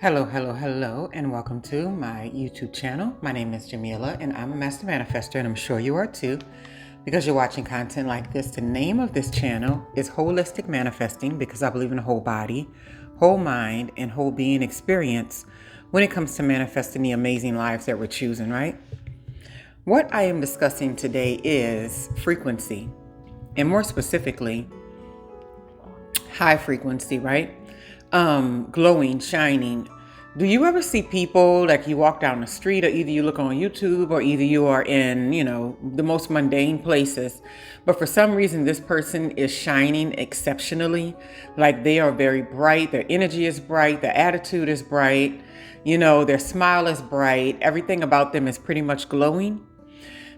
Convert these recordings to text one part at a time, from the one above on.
Hello, hello, hello, and welcome to my YouTube channel. My name is Jameelah, and I'm a master manifester, and I'm sure you are too, because you're watching content like this. The name of this channel is Holistic Manifesting because I believe in the whole body, whole mind, and whole being experience when it comes to manifesting the amazing lives that we're choosing, right? What I am discussing today is frequency, and more specifically, high frequency, right? Glowing, shining. Do you ever see people like you walk down the street, or either you look on YouTube, or either you are in, the most mundane places, but for some reason this person is shining exceptionally, like they are very bright, their energy is bright, their attitude is bright, their smile is bright, everything about them is pretty much glowing.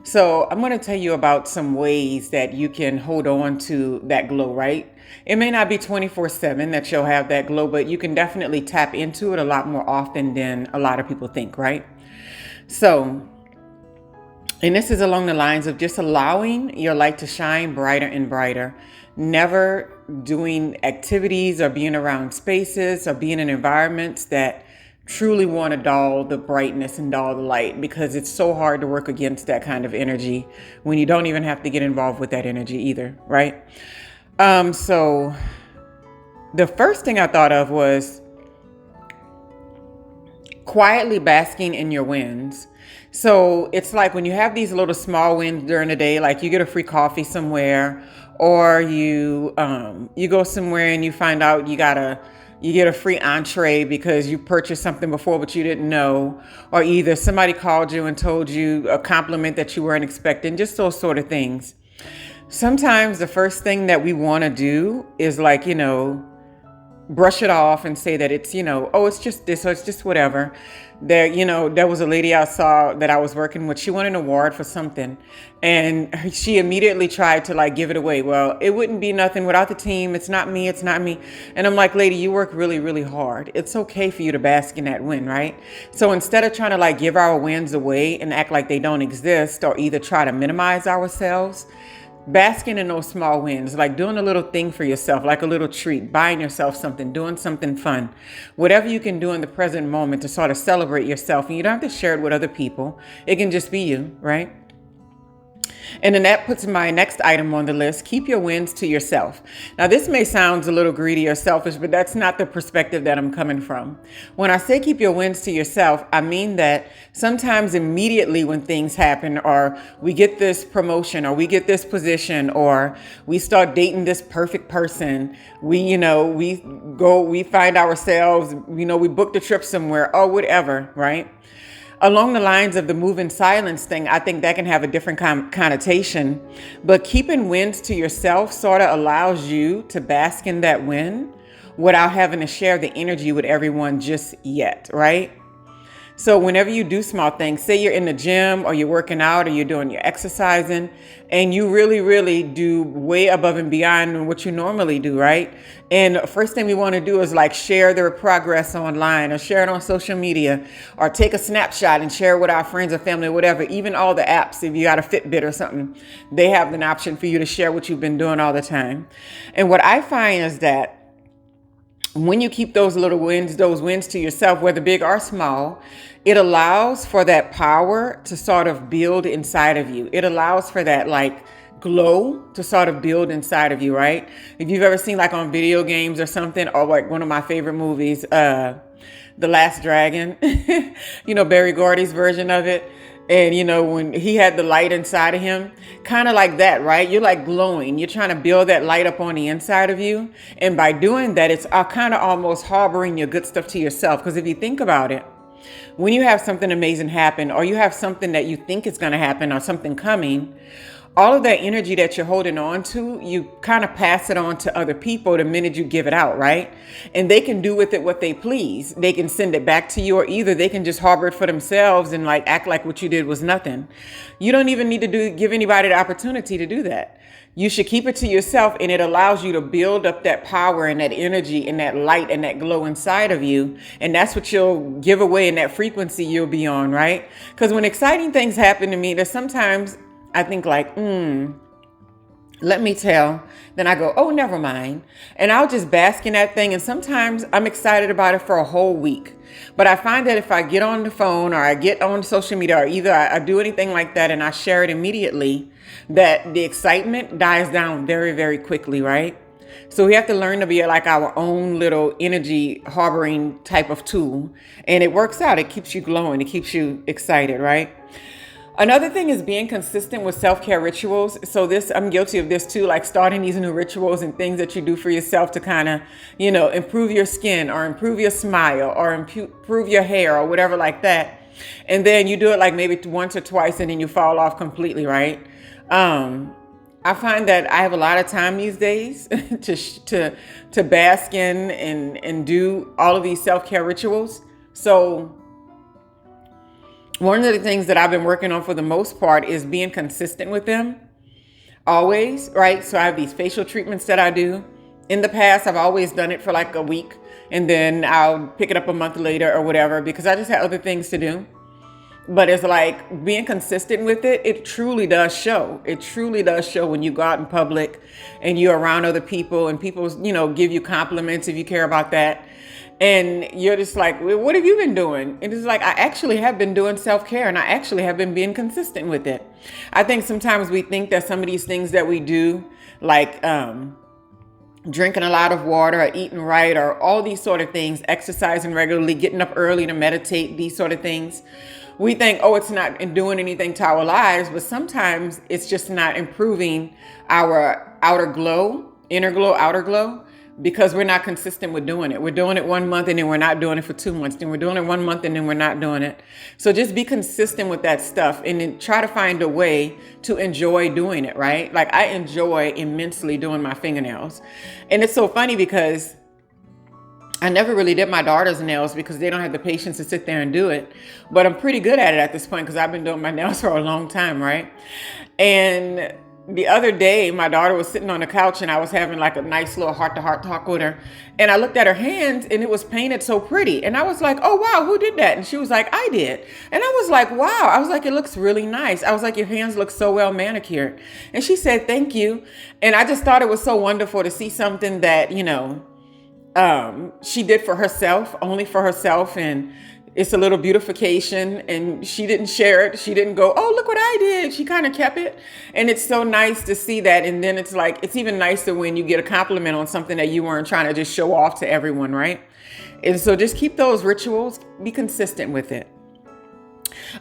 So I'm going to tell you about some ways that you can hold on to that glow, right? It may not be 24/7 that you'll have that glow, but you can definitely tap into it a lot more often than a lot of people think, right? So, and this is along the lines of just allowing your light to shine brighter and brighter, never doing activities or being around spaces or being in environments that truly want to dull the brightness and dull the light, because it's so hard to work against that kind of energy when you don't even have to get involved with that energy either, right? So the first thing I thought of was quietly basking in your wins. So it's like when you have these little small wins during the day, like you get a free coffee somewhere, or you go somewhere and you find out you get a free entree because you purchased something before but you didn't know, or either somebody called you and told you a compliment that you weren't expecting, just those sort of things. Sometimes the first thing that we want to do is brush it off and say that it's, oh, it's just this, or it's just whatever. There was a lady I saw that I was working with. She won an award for something, and she immediately tried to give it away. Well, it wouldn't be nothing without the team. It's not me. It's not me. And I'm like, lady, you work really, really hard. It's okay for you to bask in that win, right? So instead of trying to give our wins away and act like they don't exist, or either try to minimize ourselves, basking in those small wins, like doing a little thing for yourself, like a little treat, buying yourself something, doing something fun, whatever you can do in the present moment to sort of celebrate yourself. And you don't have to share it with other people. It can just be you, right? And then that puts my next item on the list: keep your wins to yourself. Now, this may sound a little greedy or selfish, but that's not the perspective that I'm coming from. When I say keep your wins to yourself, I mean that sometimes immediately when things happen, or we get this promotion, or we get this position, or we start dating this perfect person, we find ourselves, we booked a trip somewhere or whatever, right? Along the lines of the move in silence thing, I think that can have a different connotation. But keeping wins to yourself sort of allows you to bask in that win without having to share the energy with everyone just yet, right? So whenever you do small things, say you're in the gym, or you're working out, or you're doing your exercising, and you really, really do way above and beyond what you normally do, right? And the first thing we want to do is share their progress online, or share it on social media, or take a snapshot and share it with our friends or family, or whatever. Even all the apps, if you got a Fitbit or something, they have an option for you to share what you've been doing all the time. And what I find is that when you keep those wins to yourself, whether big or small, it allows for that power to sort of build inside of you. It allows for that glow to sort of build inside of you, right? If you've ever seen on video games or something, or one of my favorite movies, The Last Dragon, Barry Gordy's version of it. And, when he had the light inside of him, kind of like that, right? You're glowing. You're trying to build that light up on the inside of you. And by doing that, it's kind of almost harboring your good stuff to yourself. Because if you think about it, when you have something amazing happen, or you have something that you think is going to happen, or something coming, all of that energy that you're holding on to, you kind of pass it on to other people the minute you give it out, right? And they can do with it what they please. They can send it back to you, or either they can just harbor it for themselves and act like what you did was nothing. You don't even need to give anybody the opportunity to do that. You should keep it to yourself, and it allows you to build up that power and that energy and that light and that glow inside of you. And that's what you'll give away, in that frequency you'll be on, right? Because when exciting things happen to me, there's sometimes I think let me tell. Then I go, oh, never mind. And I'll just bask in that thing. And sometimes I'm excited about it for a whole week. But I find that if I get on the phone or I get on social media or either I do anything like that and I share it immediately, that the excitement dies down very, very quickly, right? So we have to learn to be like our own little energy harboring type of tool. And it works out. It keeps you glowing. It keeps you excited, right? Another thing is being consistent with self-care rituals. So this, I'm guilty of this too, like starting these new rituals and things that you do for yourself to kind of, improve your skin or improve your smile or improve your hair or whatever like that. And then you do it like maybe once or twice and then you fall off completely, right? I find that I have a lot of time these days to bask in and do all of these self-care rituals. So one of the things that I've been working on for the most part is being consistent with them always, right? So I have these facial treatments that I do. In the past, I've always done it for like a week and then I'll pick it up a month later or whatever because I just had other things to do. But it's like being consistent with it. It truly does show. It truly does show when you go out in public and you're around other people and people, give you compliments if you care about that. And you're just like, well, what have you been doing? And it's like, I actually have been doing self-care and I actually have been being consistent with it. I think sometimes we think that some of these things that we do, like drinking a lot of water or eating right or all these sort of things, exercising regularly, getting up early to meditate, these sort of things, we think, oh, it's not doing anything to our lives, but sometimes it's just not improving our outer glow, inner glow, outer glow, because we're not consistent with doing it. We're doing it 1 month and then we're not doing it for 2 months. Then we're doing it 1 month and then we're not doing it. So just be consistent with that stuff and then try to find a way to enjoy doing it, right? Like I enjoy immensely doing my fingernails. And it's so funny because I never really did my daughter's nails because they don't have the patience to sit there and do it. But I'm pretty good at it at this point because I've been doing my nails for a long time, right? And the other day, my daughter was sitting on the couch and I was having like a nice little heart-to-heart talk with her. And I looked at her hands and it was painted so pretty. And I was like, oh, wow, who did that? And she was like, I did. And I was like, wow. I was like, it looks really nice. I was like, your hands look so well manicured. And she said, thank you. And I just thought it was so wonderful to see something that, she did for herself, only for herself. And it's a little beautification and she didn't share it. She didn't go, oh, look what I did. She kind of kept it. And it's so nice to see that. And then it's like, it's even nicer when you get a compliment on something that you weren't trying to just show off to everyone, right? And so just keep those rituals, be consistent with it.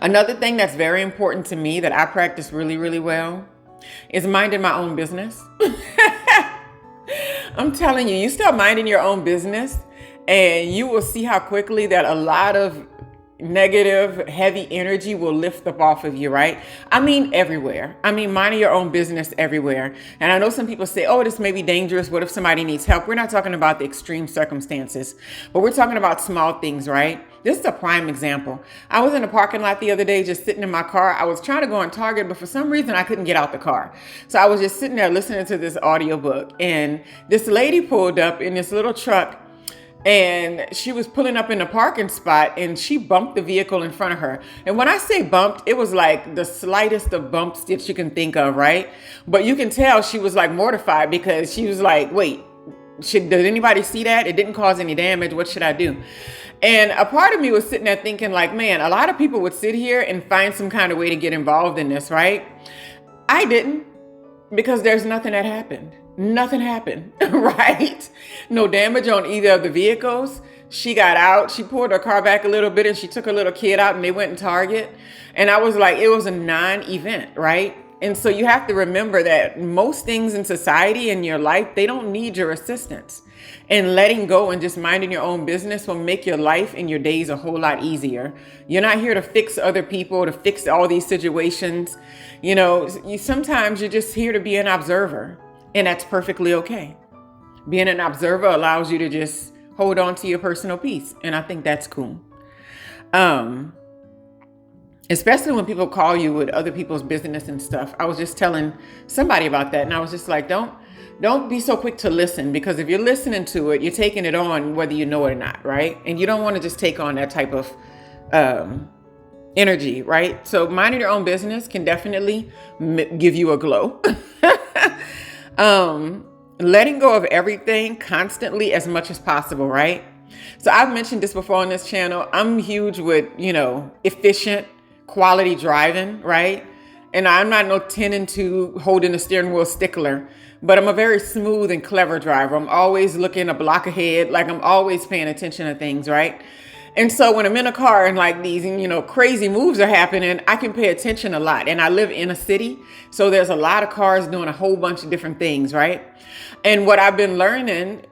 Another thing that's very important to me that I practice really, really well is minding my own business. I'm telling you, you start minding your own business and you will see how quickly that a lot of negative, heavy energy will lift up off of you, right? I mean, everywhere. I mean, minding your own business everywhere. And I know some people say, oh, this may be dangerous. What if somebody needs help? We're not talking about the extreme circumstances, but we're talking about small things, right? This is a prime example. I was in a parking lot the other day, just sitting in my car. I was trying to go on Target, but for some reason I couldn't get out the car. So I was just sitting there listening to this audiobook and this lady pulled up in this little truck and she was pulling up in the parking spot and she bumped the vehicle in front of her. And when I say bumped, it was like the slightest of bumps that you can think of, right? But you can tell she was like mortified because she was like, wait, did anybody see that? It didn't cause any damage. What should I do? And a part of me was sitting there thinking like, man, a lot of people would sit here and find some kind of way to get involved in this, right? I didn't, because there's nothing that happened. Nothing happened, right? No damage on either of the vehicles. She got out, she pulled her car back a little bit and she took her little kid out and they went in Target. And I was like, it was a non-event, right? And so you have to remember that most things in society in your life, they don't need your assistance. And letting go and just minding your own business will make your life and your days a whole lot easier. You're not here to fix other people, to fix all these situations. Sometimes you're just here to be an observer, and that's perfectly okay. Being an observer allows you to just hold on to your personal peace, and I think that's cool. Especially when people call you with other people's business and stuff. I was just telling somebody about that, and I was just like, don't be so quick to listen, because if you're listening to it, you're taking it on whether you know it or not, right? And you don't want to just take on that type of energy, right? So minding your own business can definitely give you a glow. Letting go of everything constantly as much as possible, right? So I've mentioned this before on this channel. I'm huge with, efficient quality driving, right? And I'm not no 10 and 2 holding the steering wheel stickler, but I'm a very smooth and clever driver. I'm always looking a block ahead. Like I'm always paying attention to things, right? And so when I'm in a car and like these, crazy moves are happening, I can pay attention a lot. And I live in a city, so there's a lot of cars doing a whole bunch of different things, right? And what I've been learning,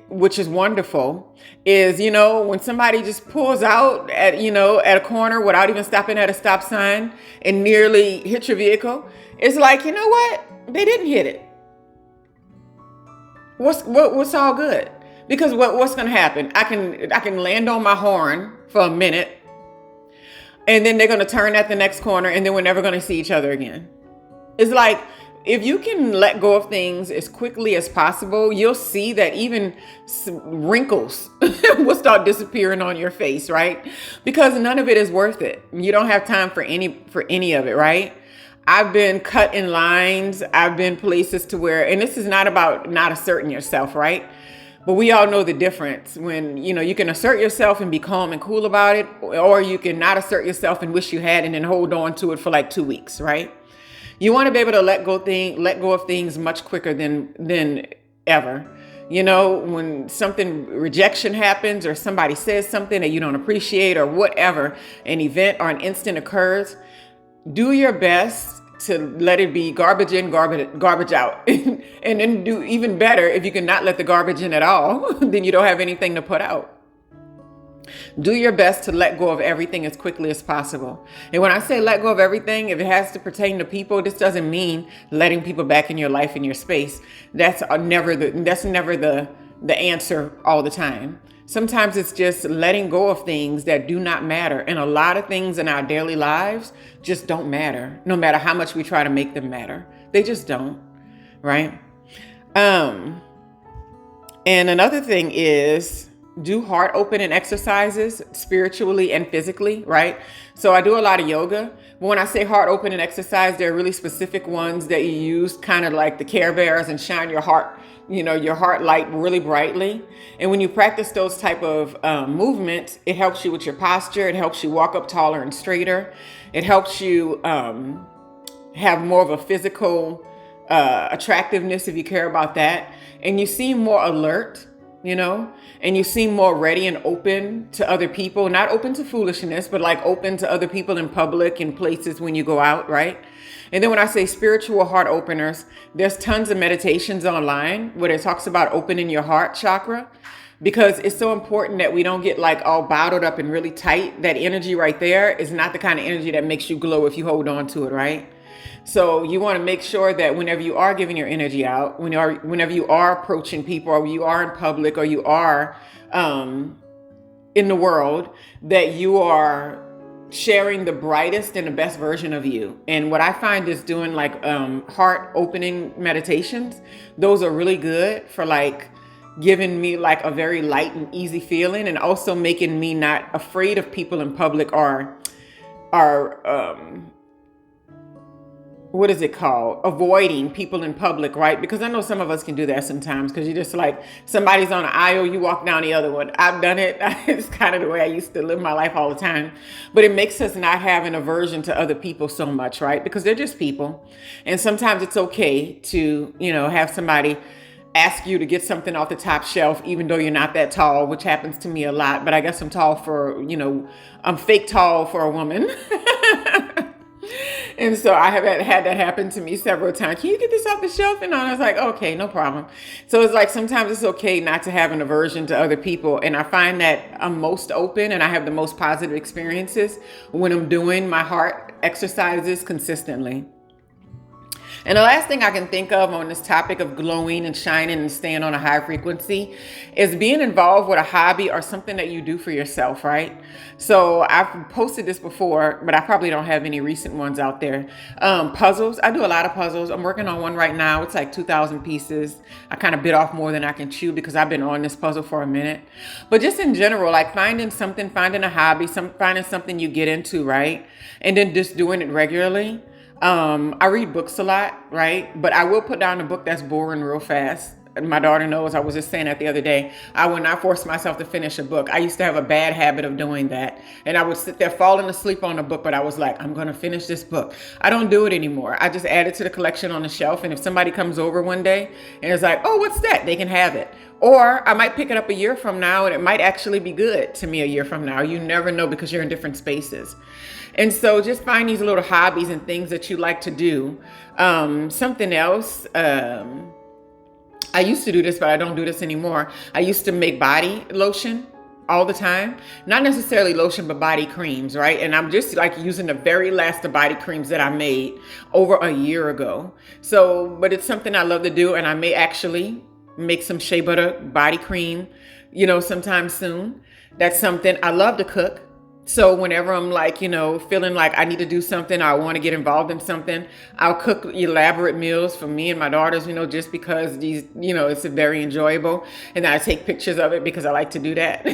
which is wonderful, is, when somebody just pulls out at a corner without even stopping at a stop sign and nearly hit your vehicle, it's like, you know what? They didn't hit it. What's all good? Because what's going to happen? I can land on my horn for a minute, and then they're going to turn at the next corner, and then we're never going to see each other again. It's like, if you can let go of things as quickly as possible, you'll see that even wrinkles will start disappearing on your face, right? Because none of it is worth it. You don't have time for any of it, right? I've been cut in lines. I've been places to where, and this is not about not asserting yourself, right? But we all know the difference when, you can assert yourself and be calm and cool about it, or you can not assert yourself and wish you had and then hold on to it for like 2 weeks, right? You want to be able to let go of things much quicker than ever. When something rejection happens or somebody says something that you don't appreciate or whatever, an event or an instant occurs, do your best to let it be garbage in, garbage out. And then do even better if you can not let the garbage in at all, then you don't have anything to put out. Do your best to let go of everything as quickly as possible. And when I say let go of everything, if it has to pertain to people, this doesn't mean letting people back in your life, in your space. That's never the answer all the time. Sometimes it's just letting go of things that do not matter. And a lot of things in our daily lives just don't matter, no matter how much we try to make them matter. They just don't, right? And another thing is do heart opening exercises spiritually and physically, right? So I do a lot of yoga. But when I say heart opening exercise, there are really specific ones that you use, kind of like the Care Bears, and shine your heart light really brightly. And when you practice those type of movements, it helps you with your posture. It helps you walk up taller and straighter. It helps you have more of a physical attractiveness if you care about that. And you seem more alert, and you seem more ready and open to other people, not open to foolishness, but like open to other people in public and places when you go out, right? And then when I say spiritual heart openers, there's tons of meditations online where it talks about opening your heart chakra, because it's so important that we don't get like all bottled up and really tight. That energy right there is not the kind of energy that makes you glow if you hold on to it, right? So you want to make sure that whenever you are giving your energy out, whenever you are approaching people, or you are in public, or you are in the world, that you are sharing the brightest and the best version of you. And what I find is doing like heart opening meditations. Those are really good for like giving me like a very light and easy feeling, and also making me not afraid of people in public, or what is it called? Avoiding people in public, right? Because I know some of us can do that sometimes, because you're just like, somebody's on an aisle, you walk down the other one. I've done it. It's kind of the way I used to live my life all the time. But it makes us not have an aversion to other people so much, right? Because they're just people. And sometimes it's okay to, have somebody ask you to get something off the top shelf, even though you're not that tall, which happens to me a lot. But I guess I'm tall for, I'm fake tall for a woman. And so I have had that happen to me several times. Can you get this off the shelf? And I was like, okay, no problem. So it's like, sometimes it's okay not to have an aversion to other people. And I find that I'm most open and I have the most positive experiences when I'm doing my heart exercises consistently. And the last thing I can think of on this topic of glowing and shining and staying on a high frequency is being involved with a hobby or something that you do for yourself, right? So I've posted this before, but I probably don't have any recent ones out there. Puzzles. I do a lot of puzzles. I'm working on one right now. It's like 2,000 pieces. I kind of bit off more than I can chew because I've been on this puzzle for a minute. But just in general, like finding a hobby, finding something you get into, right? And then just doing it regularly. I read books a lot, right? But I will put down a book that's boring real fast. My daughter knows. I was just saying that the other day. I would not force myself to finish a book. I used to have a bad habit of doing that. And I would sit there falling asleep on a book, but I was like, I'm going to finish this book. I don't do it anymore. I just add it to the collection on the shelf. And if somebody comes over one day and is like, oh, what's that? They can have it. Or I might pick it up a year from now and it might actually be good to me a year from now. You never know because you're in different spaces. And so just find these little hobbies and things that you like to do. Something else, I used to do this, but I don't do this anymore. I used to make body lotion all the time. Not necessarily lotion, but body creams, right? And I'm just like using the very last of body creams that I made over a year ago. So, but it's something I love to do. And I may actually make some shea butter body cream, sometime soon. That's something I love to cook. So whenever I'm like, feeling like I need to do something, or I want to get involved in something, I'll cook elaborate meals for me and my daughters, just because these, it's very enjoyable. And then I take pictures of it because I like to do that.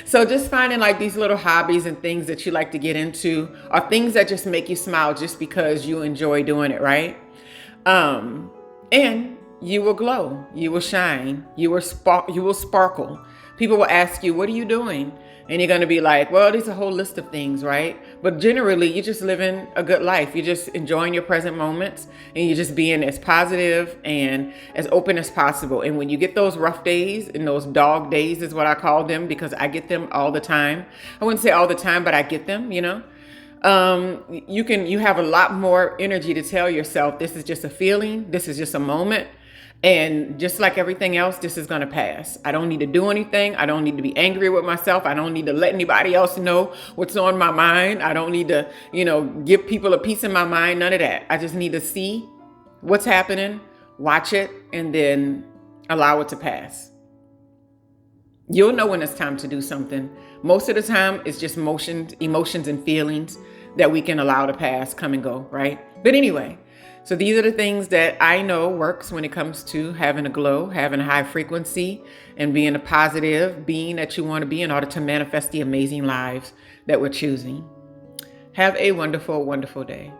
So just finding like these little hobbies and things that you like to get into, or things that just make you smile just because you enjoy doing it, right? And you will glow, you will shine, you will sparkle. People will ask you, what are you doing? And you're going to be like, well, there's a whole list of things, right? But generally, you're just living a good life. You're just enjoying your present moments, and you're just being as positive and as open as possible. And when you get those rough days, and those dog days is what I call them, because I get them all the time. I wouldn't say all the time, but I get them, you have a lot more energy to tell yourself, this is just a feeling. This is just a moment. And just like everything else, this is going to pass. I don't need to do anything. I don't need to be angry with myself. I don't need to let anybody else know what's on my mind. I don't need to, give people a piece of my mind. None of that. I just need to see what's happening, watch it, and then allow it to pass. You'll know when it's time to do something. Most of the time, it's just emotions and feelings that we can allow to pass, come and go, right? But anyway, so these are the things that I know works when it comes to having a glow, having a high frequency, and being a positive being that you want to be in order to manifest the amazing lives that we're choosing. Have a wonderful, wonderful day.